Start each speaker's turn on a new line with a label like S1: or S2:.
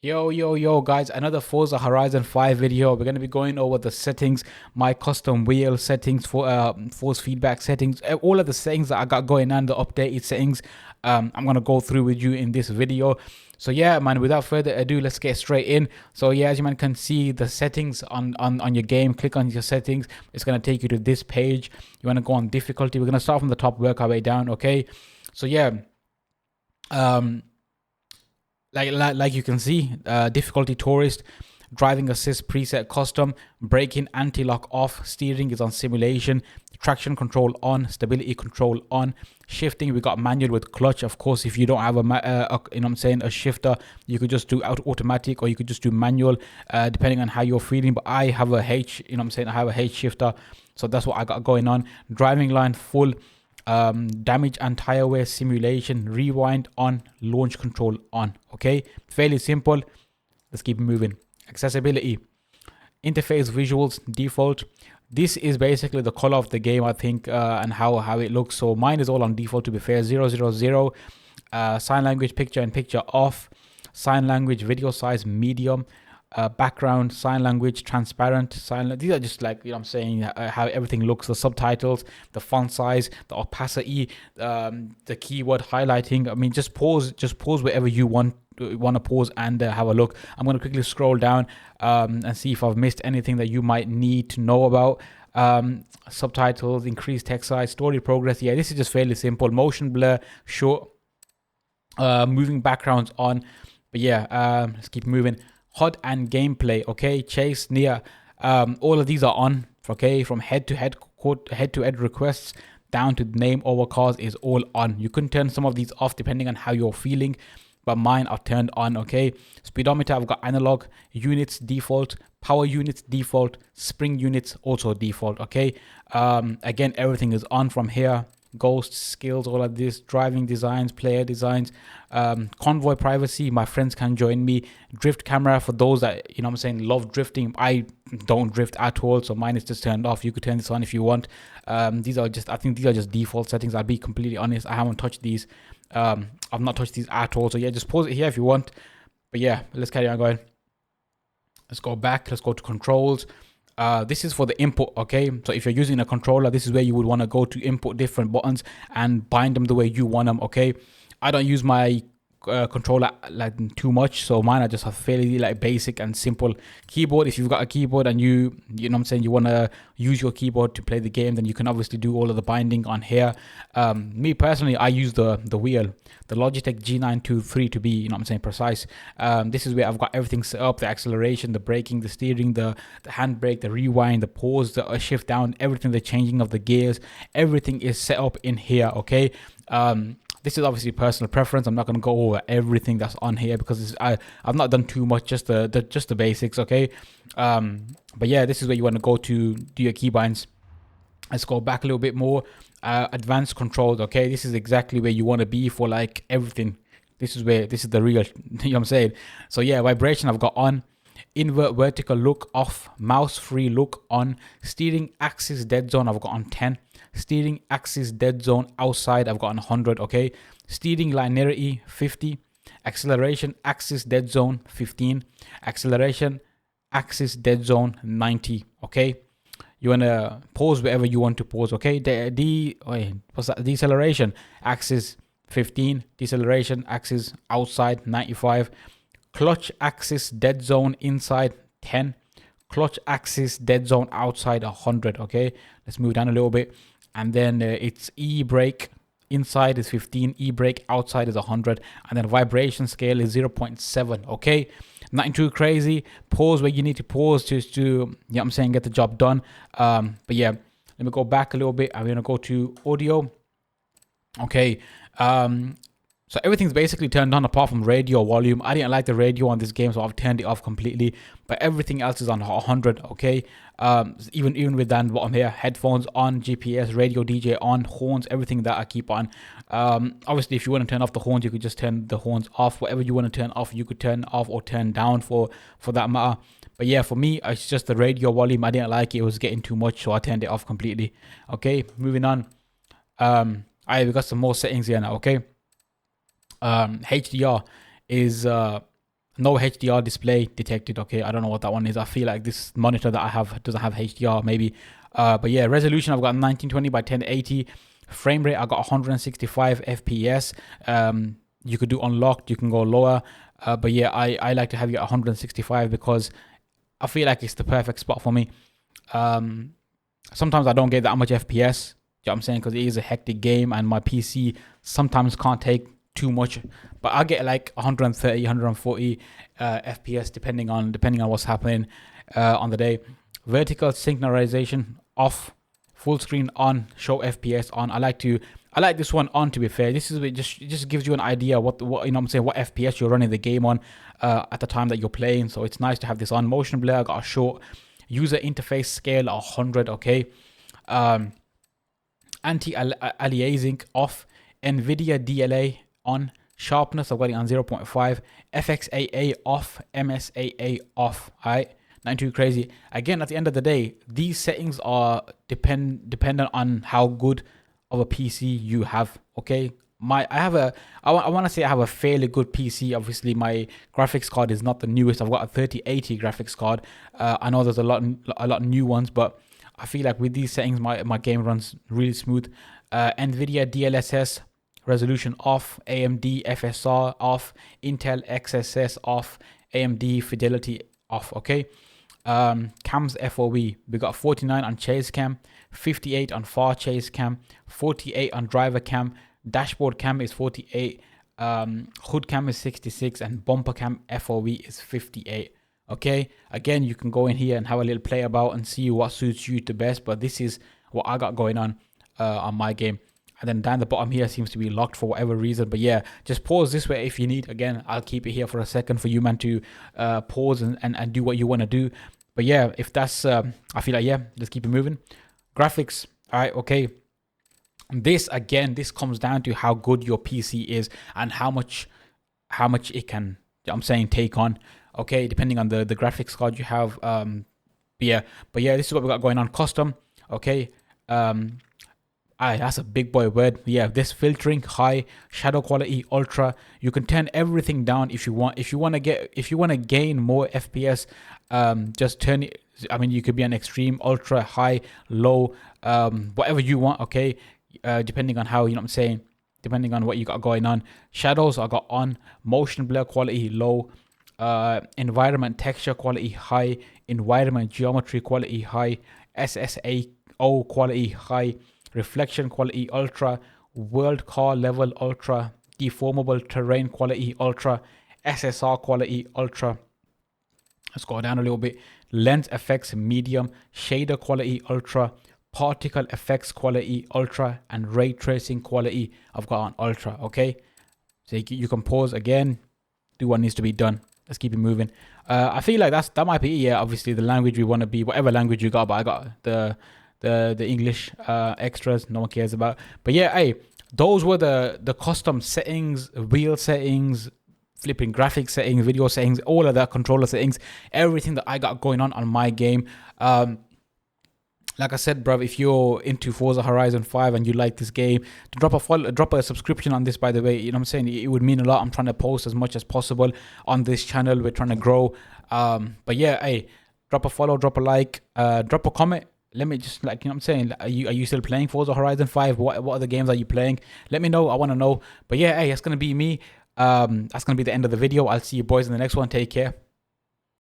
S1: Yo guys, another Forza Horizon 5 video. We're going to be going over the settings, my custom wheel settings, for force feedback settings, all of the settings that I got going on, the updated settings. I'm going to go through with you in this video. So yeah, man, without further ado, let's get straight in. So yeah, as you man can see the settings on your game, click on your settings. It's going to take you to this page. You want to go on difficulty. We're going to start from the top, work our way down. Okay. So yeah, like you can see, difficulty tourist, driving assist preset custom, braking anti-lock off, steering is on simulation, traction control on, stability control on, shifting we got manual with clutch. Of course, if you don't have a shifter, you could just do automatic, or you could just do manual, depending on how you're feeling. But I have a H, I have a H shifter, so that's what I got going on. Driving line full, damage and tire wear simulation, rewind on, launch control on. Okay, fairly simple. Let's keep moving. Accessibility, interface visuals default. This is basically the color of the game, I think, and how it looks. So mine is all on default, to be fair. 000. Sign language picture in picture off, sign language video size medium, background sign language transparent, these are just like, how everything looks. The subtitles, the font size, the opacity, the keyword highlighting. I mean, just pause wherever you want to pause and have a look. I'm going to quickly scroll down and see if I've missed anything that you might need to know about. Subtitles, increased text size, story progress. Yeah, this is just fairly simple. Motion blur short, moving backgrounds on. But yeah, let's keep moving. HUD and gameplay. Okay, chase near, all of these are on. Okay, from head to head requests down to name over cars is all on. You can turn some of these off depending on how you're feeling, but mine are turned on. Okay, speedometer, I've got analog, units default, power units default, spring units also default. Okay, again, everything is on from here. Ghost skills, all of this, driving designs, player designs, convoy privacy, my friends can join me. Drift camera, for those that love drifting. I don't drift at all, so mine is just turned off. You could turn this on if you want. I think these are just default settings. I'll be completely honest, I haven't touched these. I've not touched these at all. So yeah, just pause it here if you want. But yeah, let's carry on going. Let's go back. Let's go to controls. This is for the input. Okay, so if you're using a controller, this is where you would want to go to input different buttons and bind them the way you want them. Okay, I don't use my controller like too much, so mine are just a fairly like basic and simple keyboard. If you've got a keyboard and you want to use your keyboard to play the game, then you can obviously do all of the binding on here. Me personally, I use the wheel, the Logitech G923 to be precise. This is where I've got everything set up: the acceleration, the braking, the steering, the handbrake, the rewind, the pause, the shift down, everything, the changing of the gears, everything is set up in here. Okay, this is obviously personal preference. I'm not going to go over everything that's on here because I've not done too much, just the basics. Okay, but yeah, this is where you want to go to do your keybinds. Let's go back a little bit more. Advanced controls. Okay, this is exactly where you want to be for like everything. This is the real, So yeah, vibration I've got on. Invert vertical look off, mouse free look on, steering axis dead zone I've got on 10, steering axis dead zone outside I've got on 100. Okay, steering linearity 50, acceleration axis dead zone 15, acceleration axis dead zone 90. Okay, you want to pause wherever you want to pause. Okay, deceleration axis 15, deceleration axis outside 95, clutch axis dead zone inside 10, clutch axis dead zone outside 100. Okay, let's move down a little bit, and then it's e-brake inside is 15, e-brake outside is 100, and then vibration scale is 0.7. Okay, nothing too crazy. Pause where you need to pause just to get the job done. But yeah, let me go back a little bit. I'm gonna go to audio. Okay, so everything's basically turned on apart from radio volume. I didn't like the radio on this game, so I've turned it off completely. But everything else is on 100. Okay, even with that bottom here, headphones on, GPS, radio, DJ on, horns, everything that I keep on. Obviously, if you want to turn off the horns, you could just turn the horns off. Whatever you want to turn off, you could turn off or turn down for that matter. But yeah, for me, it's just the radio volume. I didn't like it; it was getting too much, so I turned it off completely. Okay, moving on. We got some more settings here now. Okay. HDR is No HDR display detected. Okay, I don't know what that one is. I feel like this monitor that I have doesn't have HDR maybe. But yeah, resolution I've got 1920 by 1080. Frame rate I got 165 FPS. You could do unlocked. You can go lower. But yeah, I like to have it at 165 because I feel like it's the perfect spot for me. Sometimes I don't get that much FPS. You know what I'm saying? Because it is a hectic game and my PC sometimes can't take too much. But I get like 130, 140 FPS depending on what's happening on the day. Vertical synchronization off, full screen on, show FPS on. I like this one on, to be fair. This is it just gives you an idea what you know what I'm saying, what FPS you're running the game on at the time that you're playing. So it's nice to have this on. Motion blur, I got a short. User interface scale 100. Okay. Anti-aliasing off. Nvidia DLA on. Sharpness I've got it on 0.5. FXAA off. MSAA off. Alright, nothing too crazy. Again, at the end of the day, these settings are dependent on how good of a PC you have. Okay, I want to say I have a fairly good PC. Obviously, my graphics card is not the newest. I've got a 3080 graphics card. I know there's a lot new ones, but I feel like with these settings, my game runs really smooth. Nvidia DLSS resolution off, AMD FSR off, Intel XSS off, AMD fidelity off. Okay. Cams FOV, we got 49 on chase cam, 58 on far chase cam, 48 on driver cam, dashboard cam is 48, hood cam is 66, and bumper cam FOV is 58. Okay, again, you can go in here and have a little play about and see what suits you the best, but this is what I got going on my game. And then down the bottom here seems to be locked for whatever reason. But yeah, just pause this way if you need. Again, I'll keep it here for a second for you, man, to pause and do what you want to do. But yeah, if that's, I feel like, yeah, let's keep it moving. Graphics, all right, okay. This, again, this comes down to how good your PC is and how much it can, I'm saying, take on. Okay, depending on the graphics card you have. But yeah, this is what we got going on. Custom, okay. That's a big boy word. Yeah, this filtering high, shadow quality ultra. You can turn everything down if you want. If you want to gain more FPS, just turn it. I mean, you could be on extreme, ultra, high, low, whatever you want. Okay, depending on how, you know what I'm saying, depending on what you got going on. Shadows I got on. Motion blur quality low. Environment texture quality high. Environment geometry quality high. SSAO quality high. Reflection quality ultra, world car level ultra, deformable terrain quality ultra, SSR quality ultra. Let's go down a little bit. Lens effects medium, shader quality ultra, particle effects quality ultra, and ray tracing quality I've got on ultra. Okay, so you can pause again, do what needs to be done. Let's keep it moving. I feel like that might be, yeah, obviously the language we want to be, whatever language you got, but I got the English extras no one cares about. But yeah, hey, those were the custom settings, wheel settings, flipping graphics settings, video settings, all of that, controller settings, everything that I got going on my game. Like I said, bro, if you're into Forza Horizon 5 and you like this game, to drop a subscription on this, by the way. You know what I'm saying? It would mean a lot. I'm trying to post as much as possible on this channel. We're trying to grow. But yeah, hey, drop a follow, drop a like, drop a comment. Let me just, like, you know what I'm saying, are you still playing Forza Horizon 5? What other games are you playing? Let me know. I want to know. But yeah, hey, that's going to be me. That's going to be the end of the video. I'll see you boys in the next one. Take care.